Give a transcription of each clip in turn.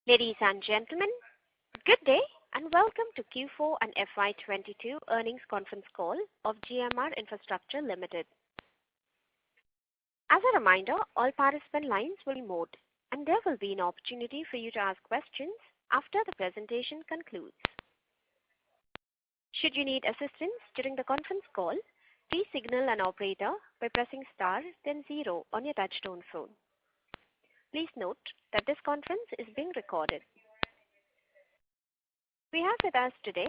Ladies and gentlemen, good day and welcome to Q4 and FY22 earnings conference call of GMR Infrastructure Limited. As a reminder, all participant lines will be muted, and there will be an opportunity for you to ask questions after the presentation concludes. Should you need assistance during the conference call, please signal an operator by pressing star then 0 on your touchtone phone. Please note that this conference is being recorded. We have with us today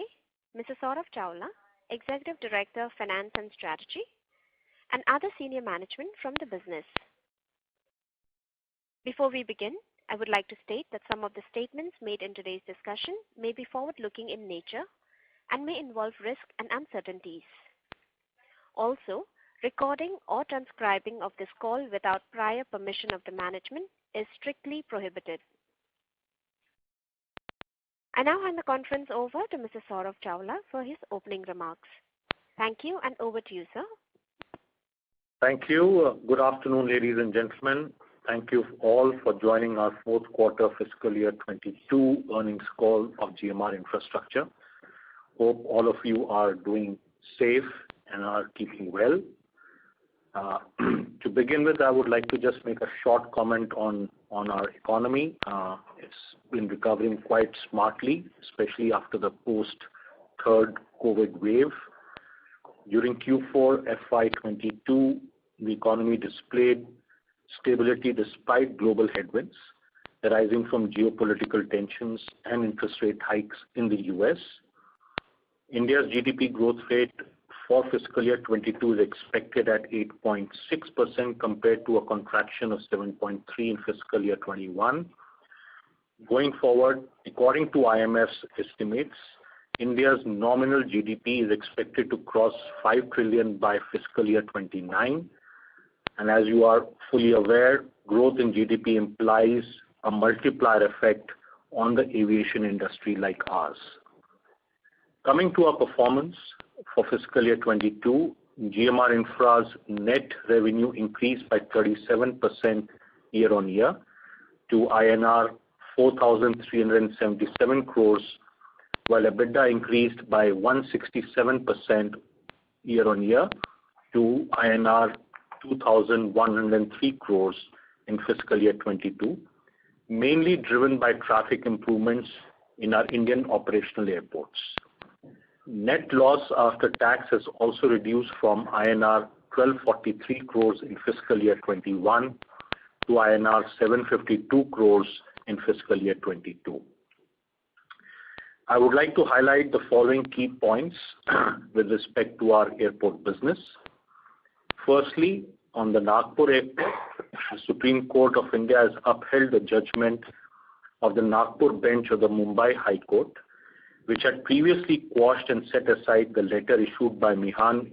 Mr. Saurabh Chawla, Executive Director of Finance and Strategy, and other senior management from the business. Before we begin, I would like to state that some of the statements made in today's discussion may be forward-looking in nature and may involve risk and uncertainties. Also, recording or transcribing of this call without prior permission of the management is strictly prohibited. I now hand the conference over to Mr. Saurabh Chawla for his opening remarks. Thank you, and over to you, sir. Thank you. Good afternoon, ladies and gentlemen. Thank you all for joining our fourth quarter fiscal year 22 earnings call of GMR Infrastructure. Hope all of you are doing safe and are keeping well. To begin with, I would like to just make a short comment on our economy. It's been recovering quite smartly, especially after the post-third COVID wave. During Q4 FY22, the economy displayed stability despite global headwinds arising from geopolitical tensions and interest rate hikes in the US. India's GDP growth rate for fiscal year 22 is expected at 8.6% compared to a contraction of 7.3 in fiscal year 21. Going forward, according to IMF's estimates, India's nominal GDP is expected to cross 5 trillion by fiscal year 29. And as you are fully aware, growth in GDP implies a multiplier effect on the aviation industry like ours. Coming to our performance for fiscal year 22, GMR Infra's net revenue increased by 37% year-on-year to INR 4,377 crores, while EBITDA increased by 167% year-on-year to INR 2,103 crores in fiscal year 22, mainly driven by traffic improvements in our Indian operational airports. Net loss after tax has also reduced from INR 1,243 crores in fiscal year 21 to INR 752 crores in fiscal year 22. I would like to highlight the following key points with respect to our airport business. Firstly, on the Nagpur airport, the Supreme Court of India has upheld the judgment of the Nagpur bench of the Mumbai High Court, which had previously quashed and set aside the letter issued by MIHAN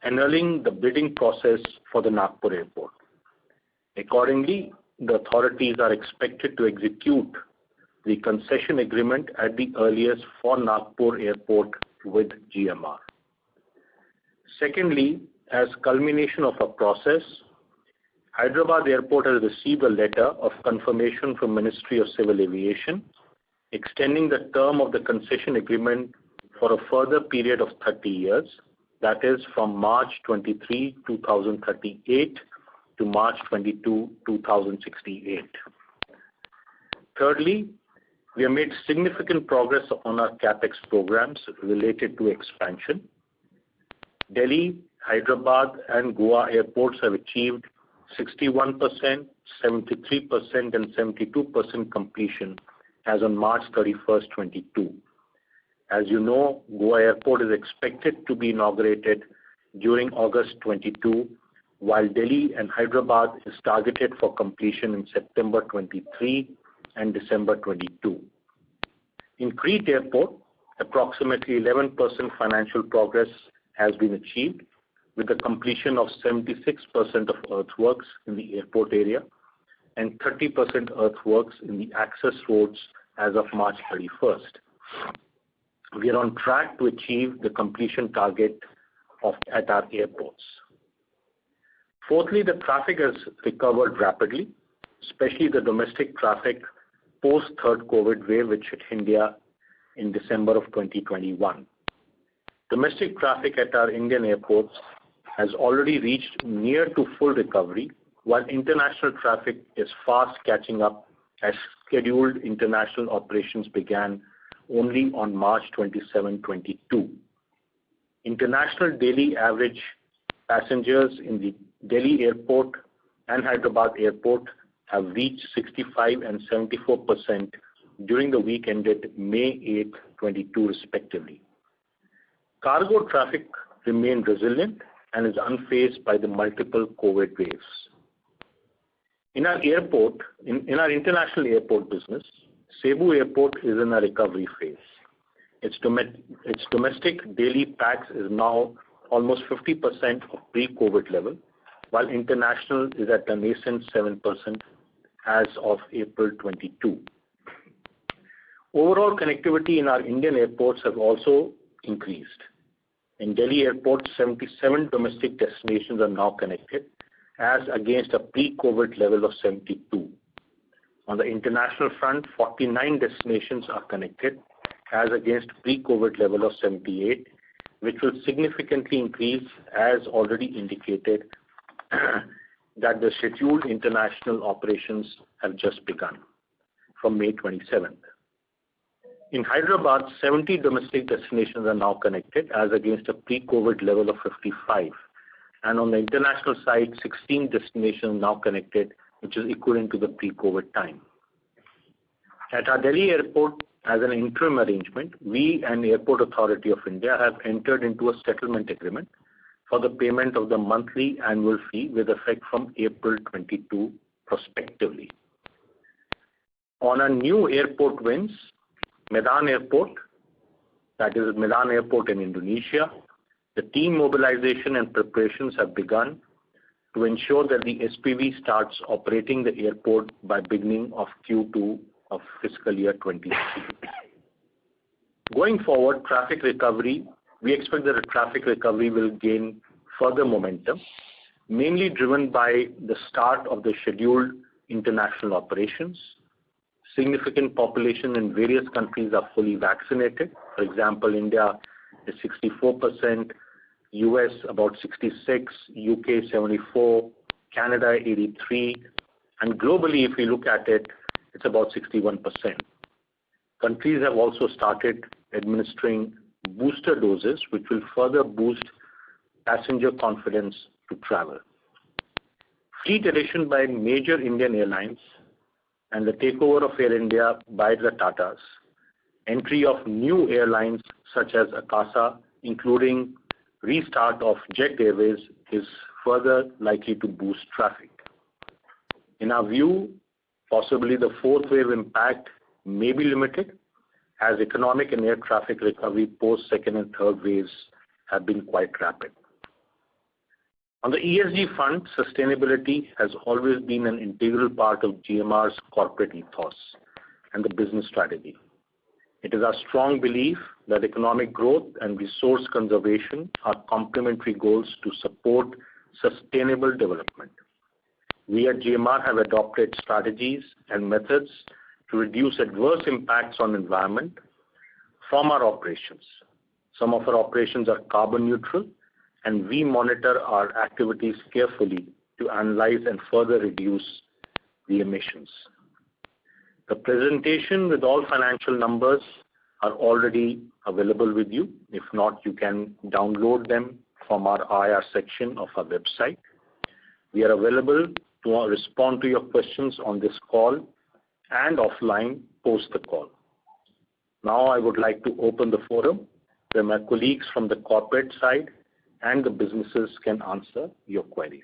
annulling the bidding process for the Nagpur airport. Accordingly, the authorities are expected to execute the concession agreement at the earliest for Nagpur airport with GMR. Secondly, as culmination of a process, Hyderabad airport has received a letter of confirmation from Ministry of Civil Aviation extending the term of the concession agreement for a further period of 30 years, that is from March 23, 2038 to March 22, 2068. Thirdly, we have made significant progress on our CAPEX programs related to expansion. Delhi, Hyderabad and Goa airports have achieved 61%, 73% and 72% completion as on March 31st, 22. As you know, Goa Airport is expected to be inaugurated during August 22, while Delhi and Hyderabad is targeted for completion in September 23 and December 22. In Crete Airport, approximately 11% financial progress has been achieved with the completion of 76% of earthworks in the airport area and 30% earthworks in the access roads as of March 31st. We are on track to achieve the completion target at our airports. Fourthly, the traffic has recovered rapidly, especially the domestic traffic post-third COVID wave which hit India in December of 2021. Domestic traffic at our Indian airports has already reached near to full recovery, while international traffic is fast catching up as scheduled international operations began only on March 27, 22. International daily average passengers in the Delhi airport and Hyderabad airport have reached 65 and 74% during the week ended May 8, 22 respectively. Cargo traffic remained resilient and is unfazed by the multiple COVID waves. In our international airport business, Cebu Airport is in a recovery phase. Its domestic daily pax is now almost 50% of pre-COVID level, while international is at a nascent 7% as of April 22. Overall connectivity in our Indian airports have also increased. In Delhi Airport, 77 domestic destinations are now connected, as against a pre-COVID level of 72. On the international front, 49 destinations are connected, as against pre-COVID level of 78, which will significantly increase, as already indicated, that the scheduled international operations have just begun from May 27th. In Hyderabad, 70 domestic destinations are now connected, as against a pre-COVID level of 55. And on the international side, 16 destinations now connected, which is equivalent to the pre-COVID time. At our Delhi airport, as an interim arrangement, we and the Airport Authority of India have entered into a settlement agreement for the payment of the monthly annual fee with effect from April 22 prospectively. On our new airport wins, Medan Airport, that is Medan Airport in Indonesia, the team mobilization and preparations have begun to ensure that the SPV starts operating the airport by beginning of Q2 of fiscal year 23. Going forward, we expect that the traffic recovery will gain further momentum, mainly driven by the start of the scheduled international operations. Significant population in various countries are fully vaccinated. For example, India is 64%, US about 66, UK 74, Canada 83, and globally, if we look at it, it's about 61%. Countries have also started administering booster doses, which will further boost passenger confidence to travel. Fleet addition by major Indian airlines and the takeover of Air India by the Tatas, entry of new airlines such as Akasa, including restart of Jet Airways, is further likely to boost traffic. In our view, possibly the fourth wave impact may be limited, as economic and air traffic recovery post second and third waves have been quite rapid. On the ESG front, sustainability has always been an integral part of GMR's corporate ethos and the business strategy. It is our strong belief that economic growth and resource conservation are complementary goals to support sustainable development. We at GMR have adopted strategies and methods to reduce adverse impacts on environment from our operations. Some of our operations are carbon neutral, and we monitor our activities carefully to analyze and further reduce the emissions. The presentation with all financial numbers are already available with you. If not, you can download them from our IR section of our website. We are available to respond to your questions on this call and offline post the call. Now I would like to open the forum where my colleagues from the corporate side and the businesses can answer your queries.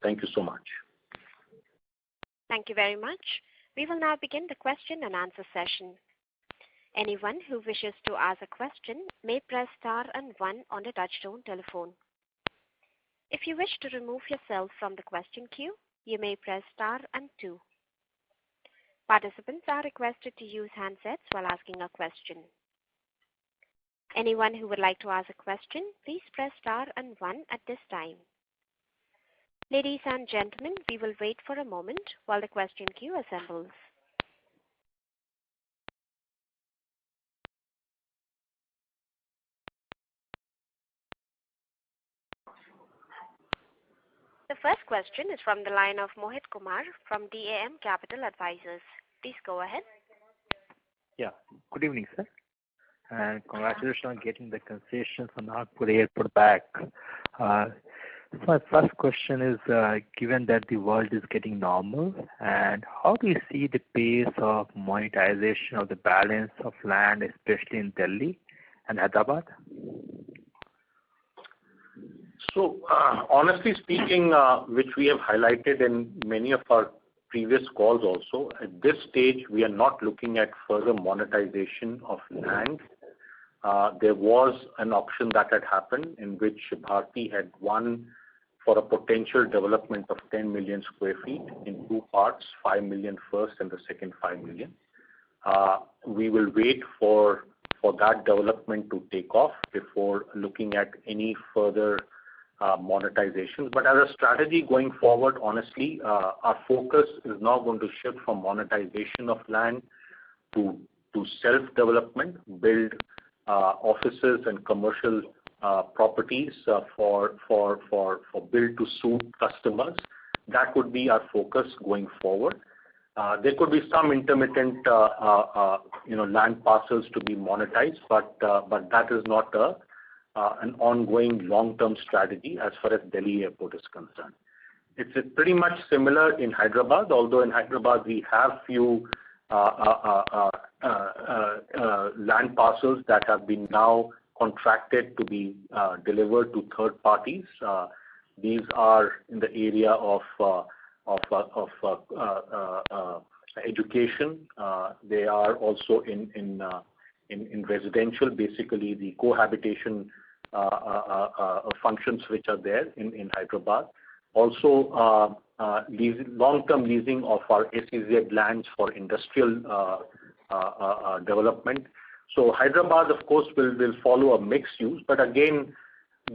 Thank you so much. Thank you very much. We will now begin the question and answer session. Anyone who wishes to ask a question may press star and 1 on the touchtone telephone. If you wish to remove yourself from the question queue, you may press star and 2. Participants are requested to use handsets while asking a question. Anyone who would like to ask a question, please press star and 1 at this time. Ladies and gentlemen, we will wait for a moment while the question queue assembles. The first question is from the line of Mohit Kumar from DAM Capital Advisors. Please go ahead. Yeah. Good evening, sir. And congratulations on getting the concessions on Nagpur Airport back. So my first question is, given that the world is getting normal, and how do you see the pace of monetization of the balance of land, especially in Delhi and Hyderabad? So, honestly speaking, which we have highlighted in many of our previous calls also, at this stage, we are not looking at further monetization of land. There was an auction that had happened in which Bharti had won for a potential development of 10 million square feet in two parts, 5 million first and the second 5 million. We will wait for that development to take off before looking at any further monetization. But as a strategy going forward, honestly, our focus is now going to shift from monetization of land to self-development, build offices and commercial properties for build-to-suit customers. That would be our focus going forward. There could be some intermittent, land parcels to be monetized, but that is not an ongoing long-term strategy as far as Delhi Airport is concerned. It's pretty much similar in Hyderabad, although in Hyderabad we have few land parcels that have been now contracted to be delivered to third parties. These are in the area of education. They are also in residential, basically the cohabitation functions which are there in Hyderabad. Also, long-term leasing of our SEZ lands for industrial development. So Hyderabad, of course, will follow a mixed use, but again,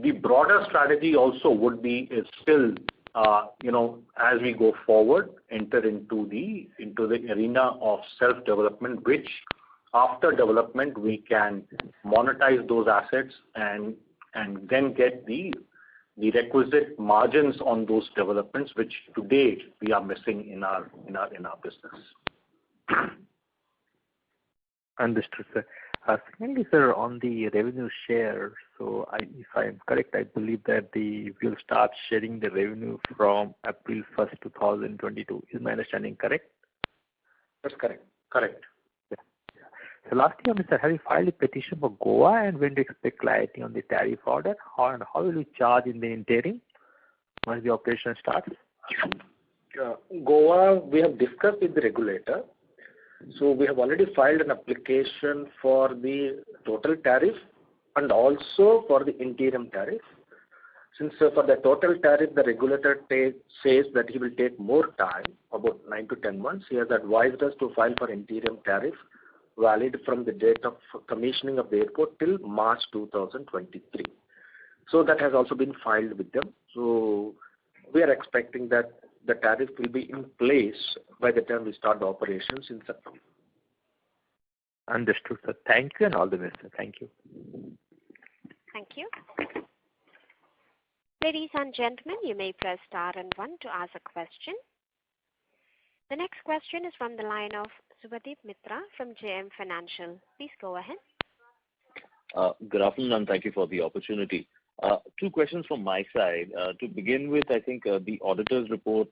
the broader strategy also would be is still, as we go forward, enter into the arena of self-development, which after development we can monetize those assets and then get the requisite margins on those developments, which today we are missing in our business. Understood, sir. Secondly, sir, on the revenue share, so if I am correct, I believe that we'll start sharing the revenue from April 1st, 2022. Is my understanding correct? That's correct. Correct. Yeah. So lastly, sir, have you filed a petition for Goa, and when do you expect clarity on the tariff order? How will you charge in the interim once the operation starts? Goa, we have discussed with the regulator. So we have already filed an application for the total tariff and also for the interim tariff. Since for the total tariff, the regulator says that he will take more time, about 9 to 10 months. He has advised us to file for interim tariff valid from the date of commissioning of the airport till March 2023. So that has also been filed with them. So we are expecting that the tariff will be in place by the time we start the operations in September. Understood, sir. Thank you and all the best, sir. Thank you. Thank you. Ladies and gentlemen, you may press star and 1 to ask a question. The next question is from the line of Subhadeep Mitra from JM Financial. Please go ahead. Good afternoon, and thank you for the opportunity. Two questions from my side. To begin with, I think the auditor's report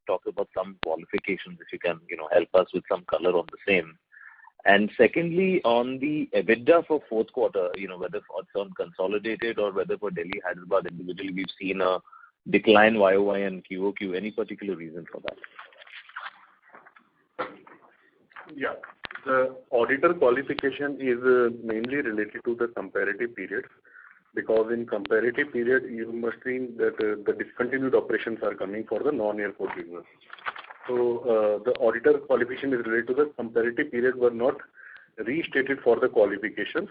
talks about some qualifications. If you can, help us with some color on the same. And secondly, on the EBITDA for fourth quarter, whether it's on consolidated or whether for Delhi, Hyderabad individually, we've seen a decline YOY and QOQ. Any particular reason for that? Yeah. The auditor qualification is mainly related to the comparative period, because in comparative period, you must think that the discontinued operations are coming for the non-airport business. So the auditor qualification is related to the comparative period were not restated for the qualifications.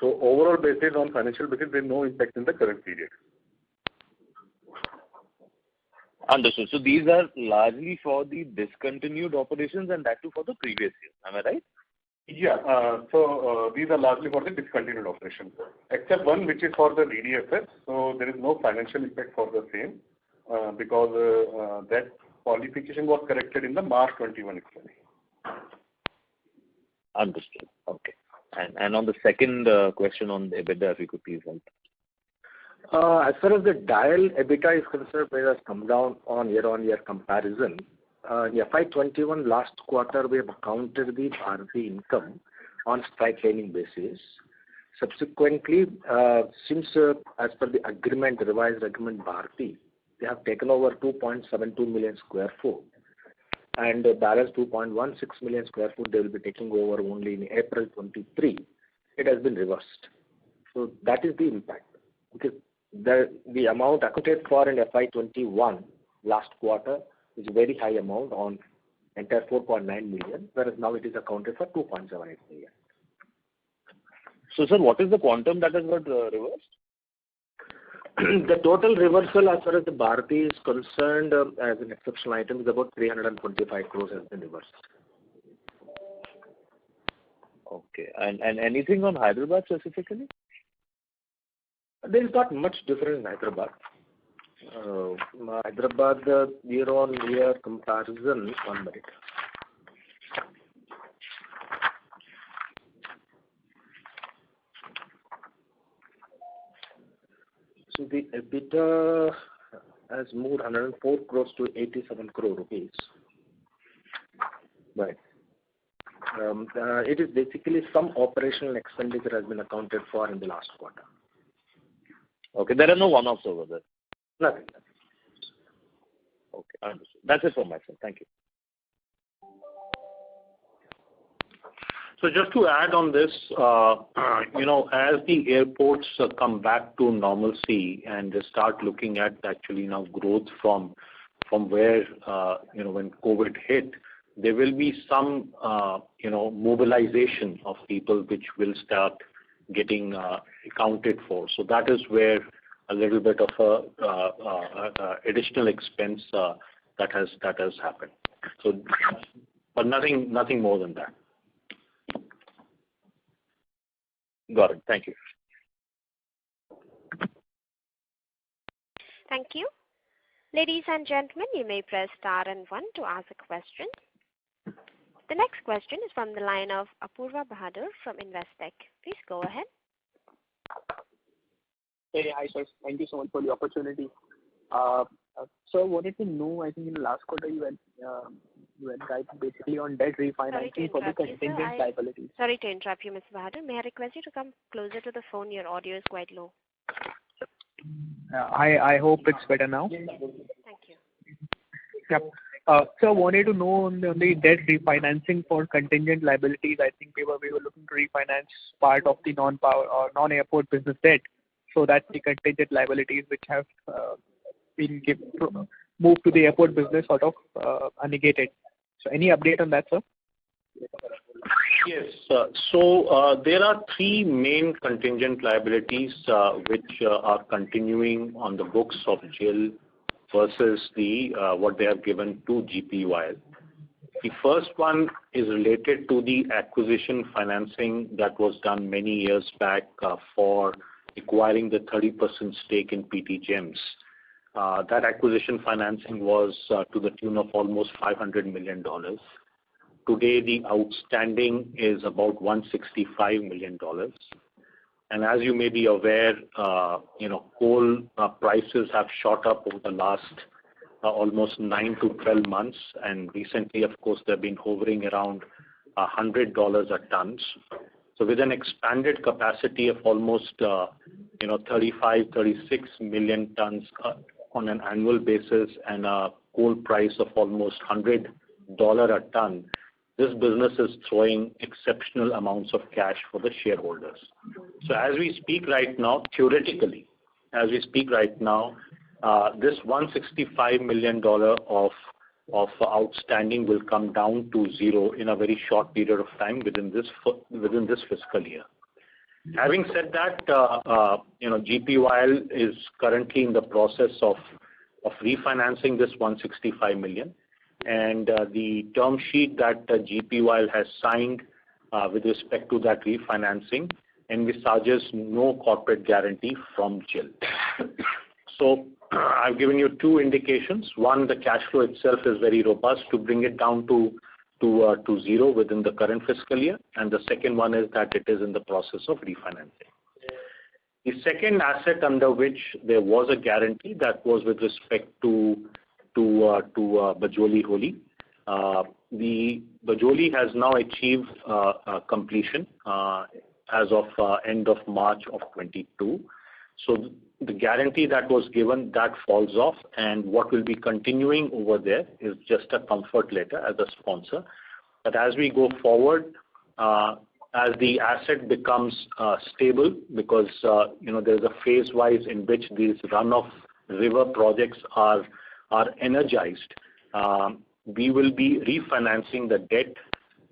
So overall basis on financial basis, there is no impact in the current period. Understood. So these are largely for the discontinued operations and that too for the previous year. Am I right? Yeah. So these are largely for the discontinued operations, except one which is for the DDSS. So there is no financial impact for the same. because that qualification was corrected in the March 21 actually. Understood. Okay. And on the second question on the EBITDA, if you could please help. As far as the DIAL EBITDA is concerned, it has come down on year-on-year comparison. In FY21 last quarter, we have accounted the Bharti income on straight lining basis. Subsequently, since as per the agreement, revised agreement Bharti, they have taken over 2.72 million square foot, and the balance 2.16 million square foot they will be taking over only in April 23. It has been reversed. So that is the impact. Because the amount accounted for in FY21 last quarter is a very high amount on entire 4.9 million, whereas now it is accounted for 2.78 million. So, sir, what is the quantum that has got reversed? The total reversal as far as the Bharti is concerned as an exceptional item is about 325 crores has been reversed. Okay. And anything on Hyderabad specifically? There is not much difference in Hyderabad. Hyderabad year-on-year comparison, 1 minute. So the EBITDA has moved 104 crores to 87 crore rupees. Right. It is basically some operational expenditure has been accounted for in the last quarter. Okay, there are no one-offs over there. Nothing. Okay, understood. That's it from my side. Thank you. So just to add on this, as the airports come back to normalcy and they start looking at actually now growth from where, when COVID hit, there will be some, mobilization of people which will start getting accounted for. So that is where a little bit of additional expense that has happened. So, but nothing more than that. Got it. Thank you. Thank you. Ladies and gentlemen, you may press star and 1 to ask a question. The next question is from the line of Apurva Bahadur from Investec. Please go ahead. Hey, hi sir. Thank you so much for the opportunity. So I wanted to know, I think in the last quarter you had guided basically on debt refinancing for the contingent liabilities. Sorry to interrupt you, Mr. Bahadur. May I request you to come closer to the phone? Your audio is quite low. I hope it's better now. Thank you. Yep. So I wanted to know on the debt refinancing for contingent liabilities. I think we were looking to refinance part of the non-power or non-airport business debt, so that the contingent liabilities which have been moved to the airport business sort of negated. So any update on that, sir? Yes. So there are 3 main contingent liabilities which are continuing on the books of GIL versus the what they have given to GPUIL. The first one is related to the acquisition financing that was done many years back for acquiring the 30% stake in PT GEMS. That acquisition financing was to the tune of almost $500 million. Today, the outstanding is about $165 million. And as you may be aware, coal prices have shot up over the last almost 9 to 12 months. And recently, of course, they've been hovering around $100 a ton. So with an expanded capacity of almost 35, 36 million tons on an annual basis and a coal price of almost $100 a ton, this business is throwing exceptional amounts of cash for the shareholders. So as we speak right now, theoretically, this $165 million of outstanding will come down to zero in a very short period of time within this fiscal year. Having said that, GPUIL is currently in the process of refinancing this $165 million. And the term sheet that GPUIL has signed with respect to that refinancing envisages no corporate guarantee from GIL. So I've given you two indications. One, the cash flow itself is very robust to bring it down to zero within the current fiscal year, and the second one is that it is in the process of refinancing. The second asset under which there was a guarantee, that was with respect to Bajoli Holi. The Bajoli has now achieved completion as of end of March of 22. So the guarantee that was given, that falls off, and what will be continuing over there is just a comfort letter as a sponsor. But as we go forward, as the asset becomes stable, because there's a phase-wise in which these run-off river projects are energized, we will be refinancing the debt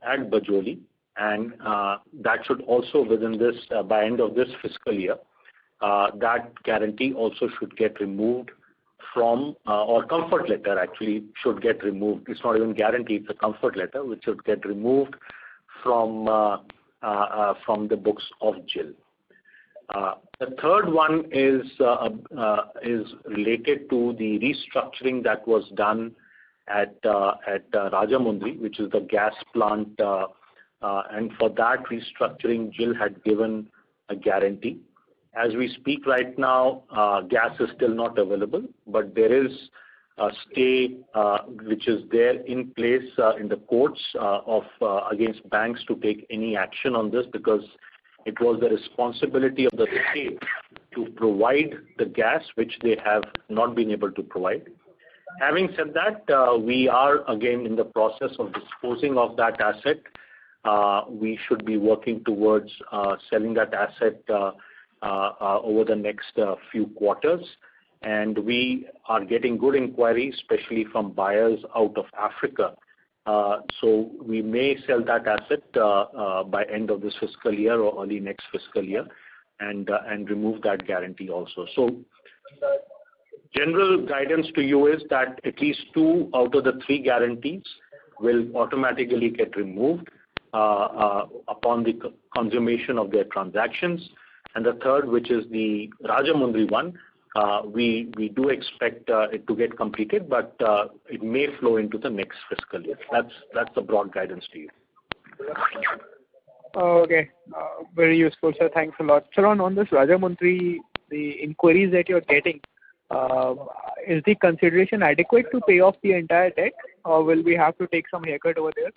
at Bajoli, and that should also within this by end of this fiscal year. That guarantee also should get removed from, or comfort letter actually should get removed. It's not even guarantee, it's a comfort letter which should get removed from the books of GIL. The third one is related to the restructuring that was done at Rajamundry, which is the gas plant, and for that restructuring, GIL had given a guarantee. As we speak right now, gas is still not available, but there is a stay which is there in place in the courts against banks to take any action on this, because it was the responsibility of the state to provide the gas, which they have not been able to provide. Having said that, we are again in the process of disposing of that asset. We should be working towards selling that asset over the next few quarters, and we are getting good inquiries, especially from buyers out of Africa. So we may sell that asset by end of this fiscal year or early next fiscal year, and remove that guarantee also. So general guidance to you is that at least 2 out of the 3 guarantees will automatically get removed upon the consummation of their transactions. And the third, which is the Rajamundry one, we do expect it to get completed, but it may flow into the next fiscal year. That's the broad guidance to you. Okay, very useful, sir. Thanks a lot. Sir, on this Rajamundry, the inquiries that you're getting, is the consideration adequate to pay off the entire debt, or will we have to take some haircut over there?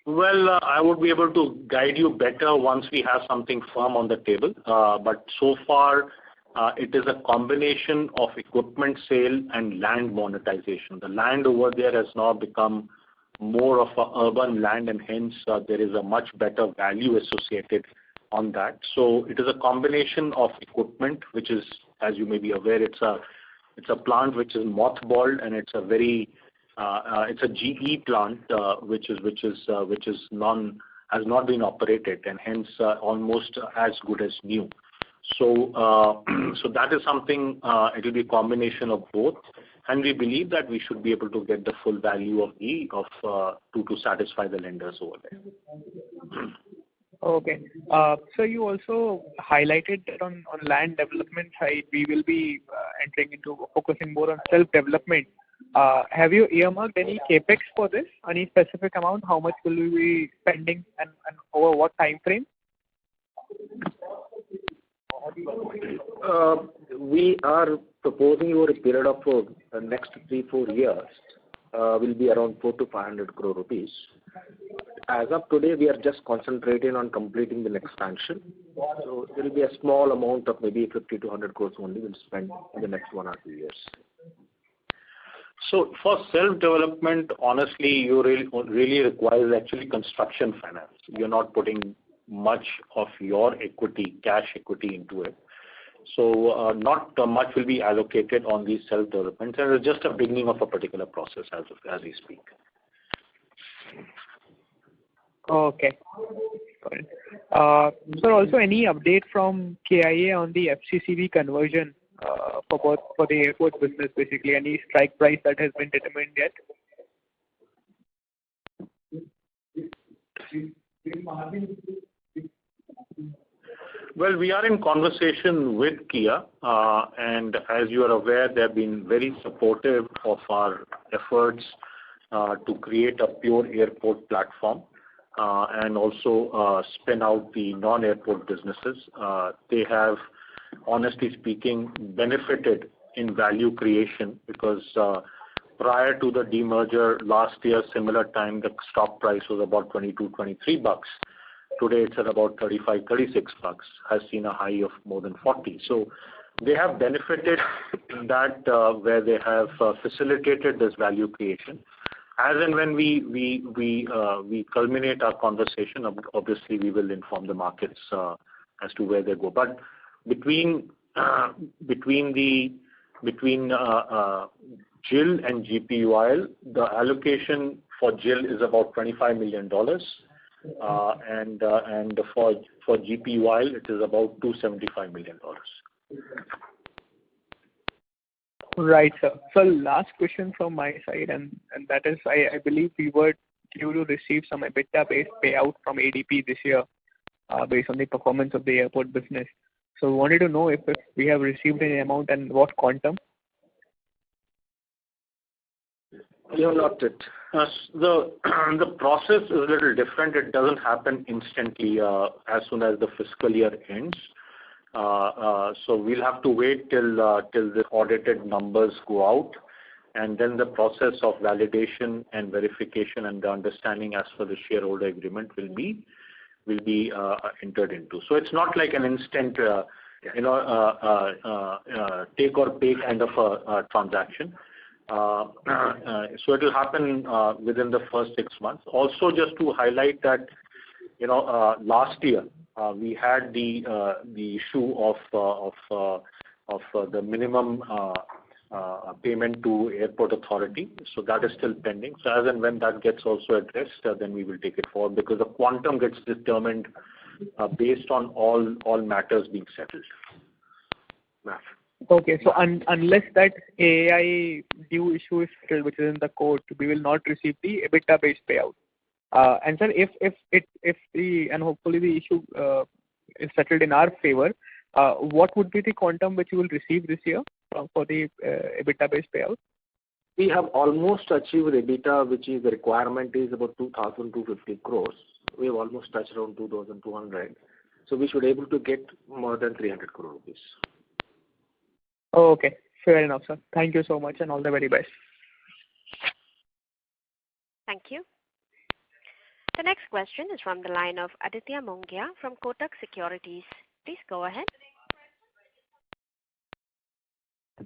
Well, I would be able to guide you better once we have something firm on the table. But so far, it is a combination of equipment sale and land monetization. The land over there has now become more of a urban land, and hence there is a much better value associated on that. So it is a combination of equipment, which is, as you may be aware, it's a plant which is mothballed, and it's a very it's a GE plant which has not been operated, and hence almost as good as new. So so that is something. It will be a combination of both, and we believe that we should be able to get the full value of to satisfy the lenders over there. Okay. So you also highlighted that on land development side, we will be entering into focusing more on self-development. Have you earmarked any capex for this? Any specific amount? How much will we be spending, and over what time frame? We are proposing over a period of the next 3-4 years will be around 400 to 500 crore rupees. As of today, we are just concentrating on completing the expansion. So there will be a small amount of maybe 50 to 100 crores only we'll spend in the next 1 or 2 years. So for self-development, honestly, you really requires actually construction finance. You're not putting much of your equity, cash equity into it. So not much will be allocated on these self-developments, and it's just a beginning of a particular process as we speak. Okay. Got it. Sir, also any update from KIA on the FCCB conversion for the airport business, basically any strike price that has been determined yet? Well, we are in conversation with Kia, and as you are aware, they have been very supportive of our efforts to create a pure airport platform and also spin out the non-airport businesses. They have, honestly speaking, benefited in value creation because prior to the demerger last year, similar time, the stock price was about 22, 23 bucks. Today it's at about 35, 36 bucks, has seen a high of more than 40. So they have benefited in that where they have facilitated this value creation. As and when we culminate our conversation, obviously we will inform the markets as to where they go. But between GIL and GPUIL, the allocation for GIL is about $25 million, and for GPUIL it is about $275 million. Right, sir. So last question from my side, and that is, I believe we were due to receive some EBITDA-based payout from ADP this year based on the performance of the airport business. So wanted to know if we have received any amount and what quantum. We have not yet. The process is a little different. It doesn't happen instantly as soon as the fiscal year ends. So we'll have to wait till the audited numbers go out, and then the process of validation and verification and the understanding as per the shareholder agreement will be entered into. So it's not like an instant, take or pay kind of a transaction. So it will happen within the first 6 months. Also, just to highlight that, last year we had the issue of the minimum payment to airport authority. So that is still pending. So as and when that gets also addressed, then we will take it forward because the quantum gets determined based on all matters being settled. Okay, so unless that AAI due issue is settled, which is in the court, we will not receive the EBITDA-based payout. And sir, if and hopefully the issue is settled in our favor, what would be the quantum which you will receive this year for the EBITDA-based payout? We have almost achieved EBITDA, which is the requirement is about 2,250 crores. We have almost touched around 2,200. So we should be able to get more than 300 crore rupees. Oh, okay. Fair enough, sir. Thank you so much and all the very best. Thank you. The next question is from the line of Aditya Mongia from Kotak Securities. Please go ahead.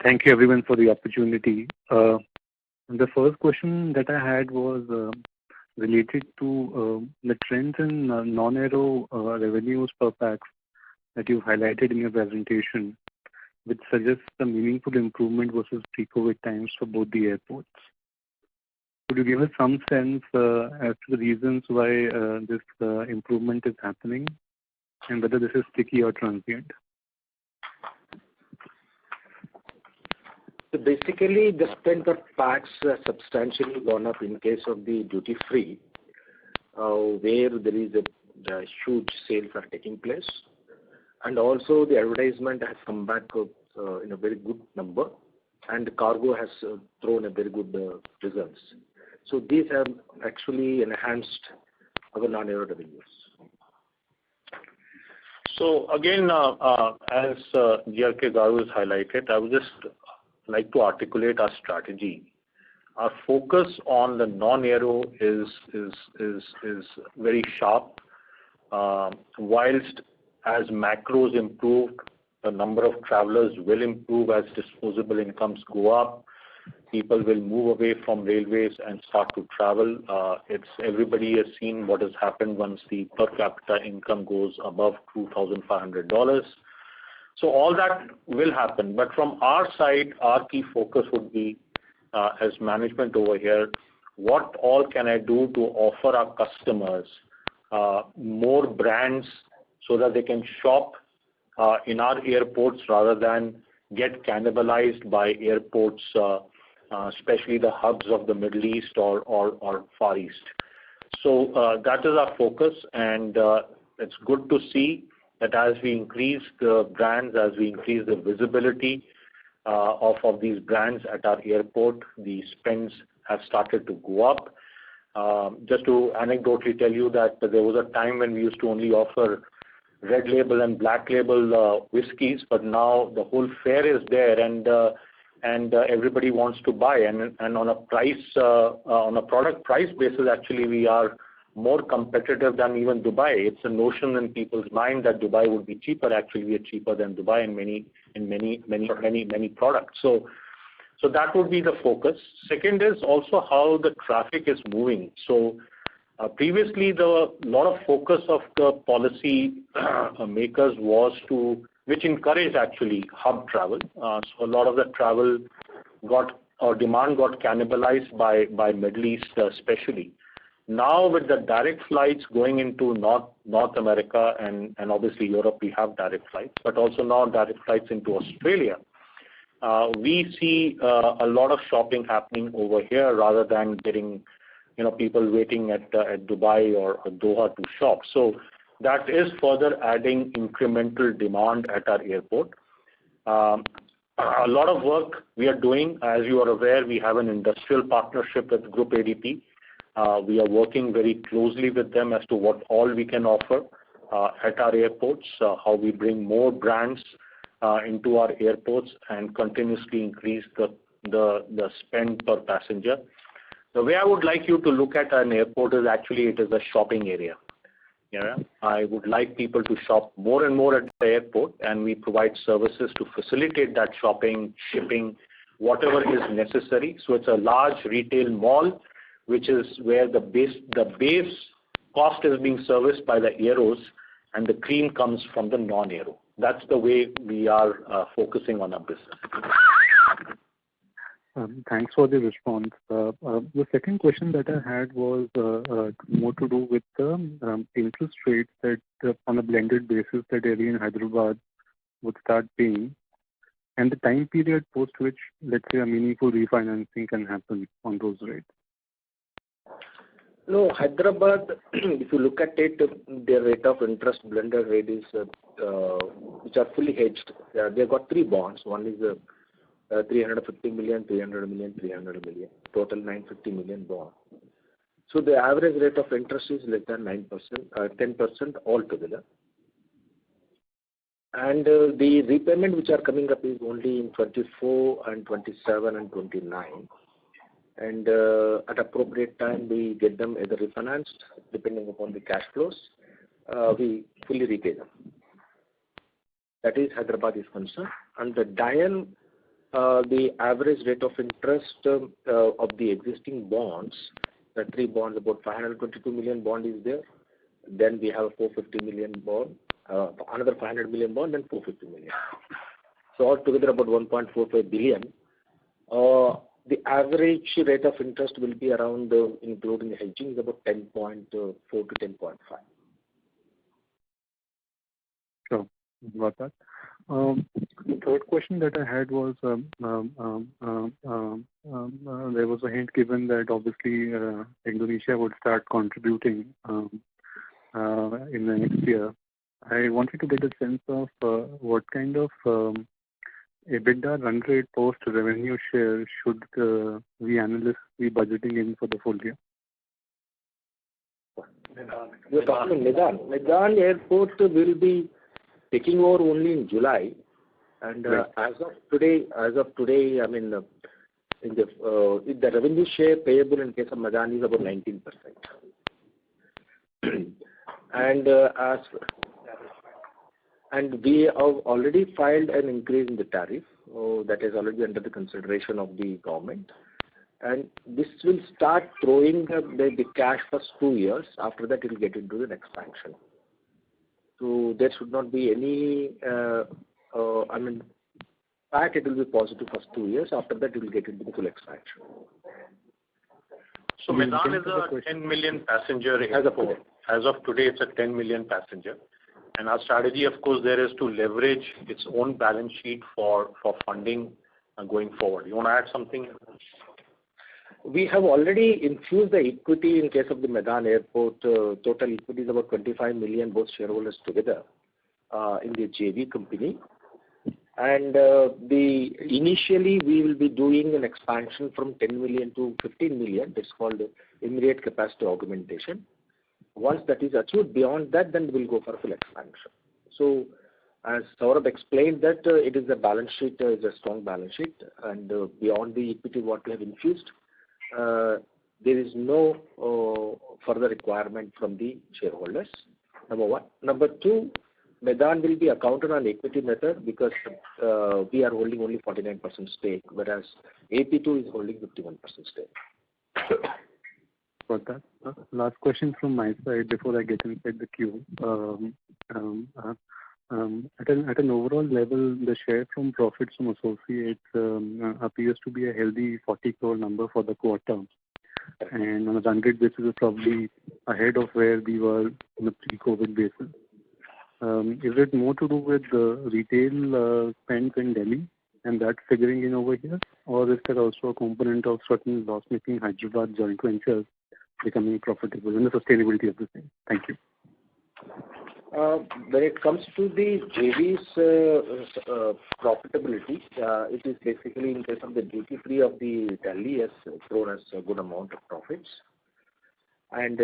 Thank you everyone for the opportunity. The first question that I had was related to the trends in non-aero revenues per pax that you've highlighted in your presentation, which suggests a meaningful improvement versus pre-COVID times for both the airports. Could you give us some sense as to the reasons why this improvement is happening and whether this is sticky or transient? So basically, the spend per pax has substantially gone up in case of the duty free, where there is a huge sales are taking place. And also the advertisement has come back in a very good number, and the cargo has thrown a very good results. So these have actually enhanced our non-aero revenues. So again, as GRK Garu has highlighted, I would just like to articulate our strategy. Our focus on the non-aero is very sharp. Whilst as macros improve, the number of travelers will improve as disposable incomes go up. People will move away from railways and start to travel. Everybody has seen what has happened once the per capita income goes above $2,500. So all that will happen. But from our side, our key focus would be, as management over here, what all can I do to offer our customers more brands so that they can shop in our airports rather than get cannibalized by airports, especially the hubs of the Middle East or Far East. So that is our focus, and it's good to see that as we increase the brands, as we increase the visibility of these brands at our airport, the spends have started to go up. Just to anecdotally tell you that there was a time when we used to only offer red label and black label whiskies, but now the whole fare is there, and everybody wants to buy. And on a product price basis, actually we are more competitive than even Dubai. It's a notion in people's mind that Dubai would be cheaper. Actually, we are cheaper than Dubai in many products. So that would be the focus. Second is also how the traffic is moving. So previously, a lot of focus of the policy makers was which encouraged actually hub travel. So a lot of the travel demand got cannibalized by Middle East especially. Now with the direct flights going into North America and obviously Europe, we have direct flights, but also now direct flights into Australia. We see a lot of shopping happening over here rather than getting people waiting at Dubai or Doha to shop. So that is further adding incremental demand at our airport. A lot of work we are doing. As you are aware, we have an industrial partnership with Groupe ADP. We are working very closely with them as to what all we can offer at our airports, how we bring more brands into our airports and continuously increase the spend per passenger. The way I would like you to look at an airport is actually it is a shopping area. I would like people to shop more and more at the airport, and we provide services to facilitate that shopping, shipping, whatever is necessary. So it's a large retail mall, which is where the base cost is being serviced by the aeros, and the cream comes from the non-aero. That's the way we are focusing on our business. Thanks for the response. The second question that I had was more to do with the interest rates that on a blended basis that area in Hyderabad would start paying, and the time period post which, let's say, a meaningful refinancing can happen on those rates. No, Hyderabad, if you look at it, their rate of interest blended rate is, which are fully hedged. They've got three bonds. One is 350 million, 300 million, 300 million, total 950 million bond. So the average rate of interest is less than 9%, 10% altogether. And the repayment which are coming up is only in 24 and 27 and 29. And at appropriate time, we get them either refinanced, depending upon the cash flows, we fully repay them. That is Hyderabad is concerned. And the DIAL, the average rate of interest of the existing bonds, the three bonds, about 522 million bond is there. Then we have a 450 million bond, another 500 million bond, and 450 million. So altogether about 1.45 billion. The average rate of interest will be around, including the hedging, is about 10.4 to 10.5. Sure, got that. The third question that I had was there was a hint given that obviously Indonesia would start contributing in the next year. I wanted to get a sense of what kind of EBITDA run rate post revenue share should we analysts be budgeting in for the full year? You're talking Medan. Medan Airport will be taking over only in July, and right. as of today, I mean, in the revenue share payable in case of Medan is about 19%, and we have already filed an increase in the tariff. That is already under the consideration of the government, and this will start throwing the cash for 2 years. After that, it will get into the expansion. So there should not be any, I mean, fact it will be positive for 2 years. After that, it will get into the full expansion. So Medan is a 10 million passenger airport. As of today, it's a 10 million passenger. And our strategy, of course, there is to leverage its own balance sheet for funding going forward. You want to add something? We have already infused the equity in case of the Medan Airport. Total equity is about 25 million, both shareholders together. in the JV company. And initially we will be doing an expansion from 10 million to 15 million. That's called immediate capacity augmentation. Once that is achieved, beyond that, then we'll go for full expansion. So, as Saurabh explained, that it is a balance sheet, is a strong balance sheet, and beyond the equity what we have infused, there is no further requirement from the shareholders. Number one. Number two, Medan will be accounted on equity method because we are holding only 49% stake, whereas AP2 is holding 51% stake. Got that. Last question from my side before I get inside the queue. At an overall level, the share from profits from associates appears to be a healthy 40 crore number for the quarter. And on a run rate basis, is probably ahead of where we were on a pre-COVID basis. Is it more to do with the retail spends in Delhi and that's figuring in over here? Or is there also a component of certain loss-making Hyderabad joint ventures becoming profitable and the sustainability of the same? Thank you. When it comes to the JV's profitability, it is basically in case of the duty-free of the Delhi has thrown us a good amount of profits. And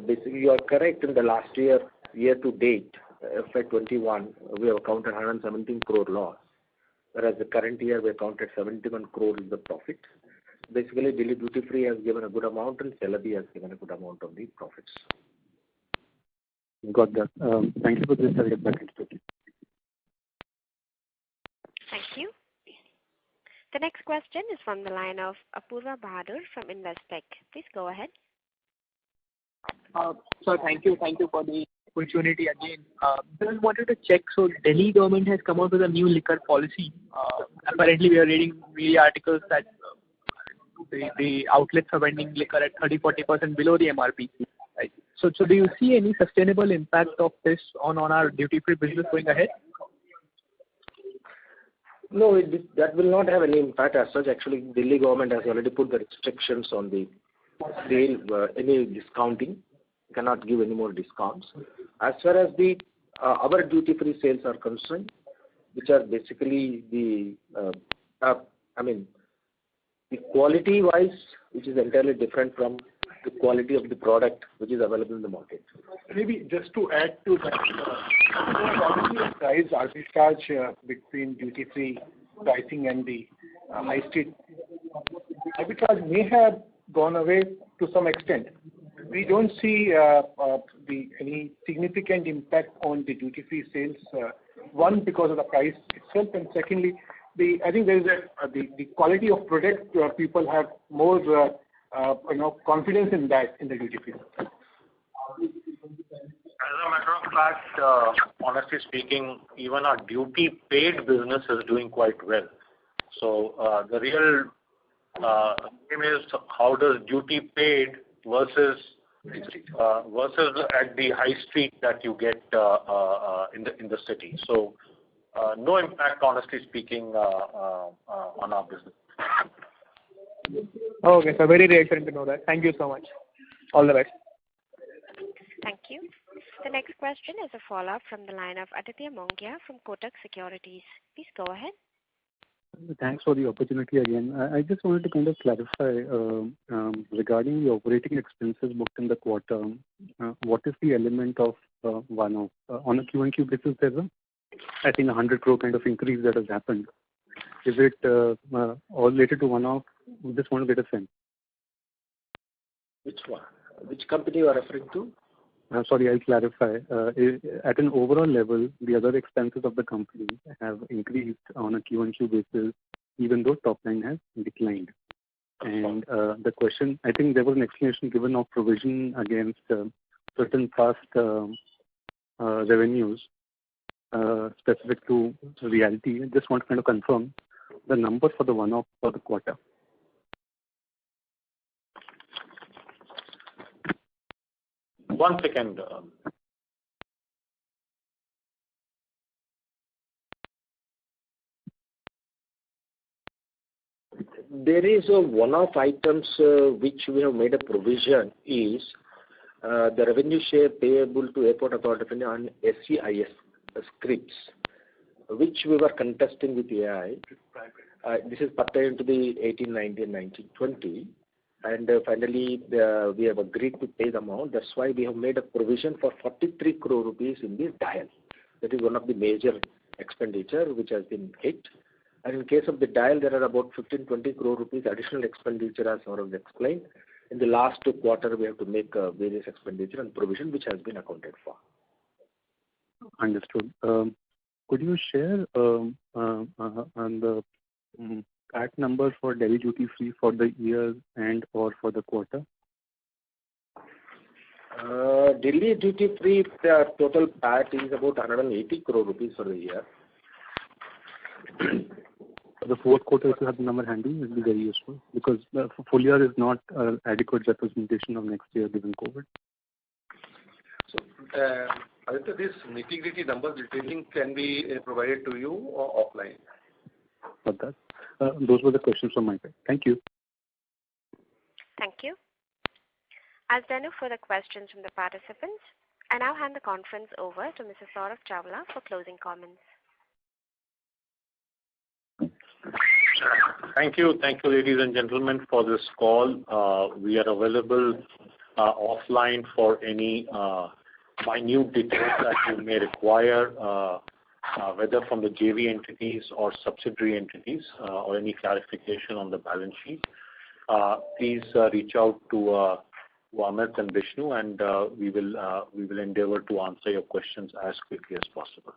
basically you are correct, in the last year to date, FY21, we have accounted 117 crore loss, whereas the current year we accounted 71 crore is the profit. Basically, Delhi duty free has given a good amount and Celebi has given a good amount of the profits. Got that. Thank you for this. I'll get back into it. Thank you. The next question is from the line of Apurva Bahadur from Investec. Please go ahead. Sir, thank you for the opportunity again. Just wanted to check. So Delhi government has come out with a new liquor policy. Apparently, we are reading media articles that the outlets are vending liquor at 30-40% below the MRP. Right. So do you see any sustainable impact of this on our duty-free business going ahead? No, that will not have any impact as such. Actually, Delhi government has already put the restrictions on the sale, any discounting. Cannot give any more discounts. As far as the our duty-free sales are concerned, which are basically the quality-wise, which is entirely different from the quality of the product which is available in the market. Maybe just to add to that, the price arbitrage between duty-free pricing and the high street arbitrage may have gone away to some extent. We don't see any significant impact on the duty-free sales. One, because of the price itself, and secondly, I think there is the quality of product. People have more confidence in that in the duty-free. As a matter of fact, honestly speaking, even our duty-paid business is doing quite well. So the real game is how does duty-paid versus at the high street that you get in the city. So no impact, honestly speaking, on our business. Okay, so very reassuring to know that. Thank you so much. All the best. Thank you. The next question is a follow-up from the line of Aditya Mongia from Kotak Securities. Please go ahead. Thanks for the opportunity again. I just wanted to kind of clarify regarding the operating expenses booked in the quarter. What is the element of one-off? On a Q&Q basis, there's I think 100 crore kind of increase that has happened. Is it all related to one-off? We just want to get a sense. Which one? Which company you are referring to? Sorry, I'll clarify. At an overall level, the other expenses of the company have increased on a Q&Q basis, even though top line has declined. And the question, I think there was an explanation given of provision against certain past revenues specific to reality. I just want to kind of confirm the number for the one-off for the quarter. One second. There is a one-off items which we have made a provision is the revenue share payable to Airport Authority on SEIS scripts, which we were contesting with AI. This is pertaining to the 18, 19, 19, 20. And finally, we have agreed to pay the amount. That's why we have made a provision for 43 crore rupees in the DIAL. That is one of the major expenditure which has been hit. And in case of the DIAL, there are about 15-20 crore rupees additional expenditure, as Saurav explained. In the last quarter, we have to make various expenditure and provision which has been accounted for. Understood. Could you share on the PAT numbers for Delhi duty free for the year and or for the quarter? Delhi duty free, the total PAT is about 180 crore rupees for the year. The fourth quarter, if you have the number handy, it will be very useful because the full year is not adequate representation of next year given COVID. So, Aditya, these nitty-gritty numbers detailing can be provided to you or offline. Got that. Those were the questions from my side. Thank you. Thank you. As there are no further questions from the participants, I now hand the conference over to Mr. Saurav Chawla for closing comments. Thank you, ladies and gentlemen, for this call. We are available offline for any minute details that you may require, whether from the JV entities or subsidiary entities, or any clarification on the balance sheet. Please reach out to Amit and Vishnu, and we will endeavor to answer your questions as quickly as possible.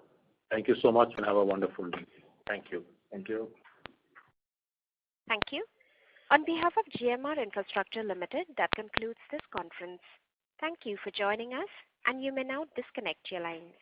Thank you so much, and have a wonderful day. Thank you. Thank you. Thank you. On behalf of GMR Infrastructure Limited, that concludes this conference. Thank you for joining us, and you may now disconnect your lines.